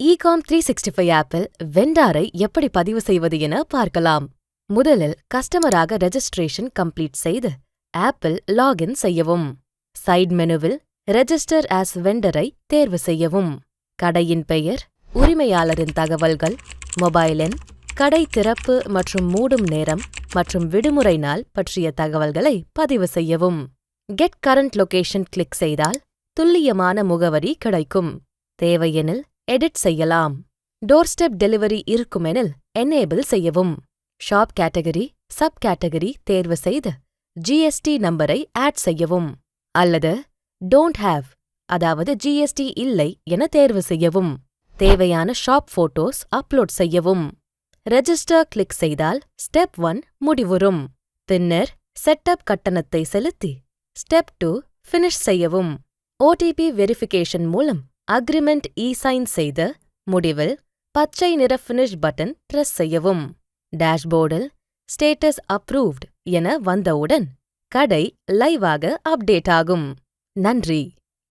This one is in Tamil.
eCom 365 ஆப்பில் வெண்டாரை எப்படி பதிவு செய்வது என பார்க்கலாம். முதலில் கஸ்டமராக ரெஜிஸ்ட்ரேஷன் கம்ப்ளீட் செய்து ஆப்பில் லாகின் செய்யவும். சைட் மெனுவில் ரெஜிஸ்டர் ஆஸ் வெண்டரை தேர்வு செய்யவும். கடையின் பெயர், உரிமையாளரின் தகவல்கள், மொபைல் எண், கடை திறப்பு மற்றும் மூடும் நேரம் மற்றும் விடுமுறை நாள் பற்றிய தகவல்களை பதிவு செய்யவும். கெட் கரண்ட் லொகேஷன் கிளிக் செய்தால் துல்லியமான முகவரி கிடைக்கும். தேவையெனில் எடிட் செய்யலாம். டோர்ஸ்டெப் டெலிவரி இருக்குமெனில் எனேபிள் செய்யவும். ஷாப் கேட்டகரி, சப் கேட்டகரி தேர்வு செய்து ஜிஎஸ்டி நம்பரை ஆட் செய்யவும். அல்லது டோன்ட் ஹேவ், அதாவது ஜிஎஸ்டி இல்லை என தேர்வு செய்யவும். தேவையான ஷாப் போட்டோஸ் அப்லோட் செய்யவும். ரெஜிஸ்டர் கிளிக் செய்தால் ஸ்டெப் 1 முடிவுறும். பின்னர் செட்டப் கட்டணத்தை செலுத்தி ஸ்டெப் 2 ஃபினிஷ் செய்யவும். ஓடிபி வெரிஃபிகேஷன் மூலம் அக்ரிமெண்ட் இ-சைன் செய்து முடிவில் பச்சை நிற ஃபினிஷ் பட்டன் பிரஸ் செய்யவும். டேஷ்போர்டில் ஸ்டேட்டஸ் அப்ரூவ்ட் என வந்தவுடன் கடை லைவாக அப்டேட் ஆகும். நன்றி.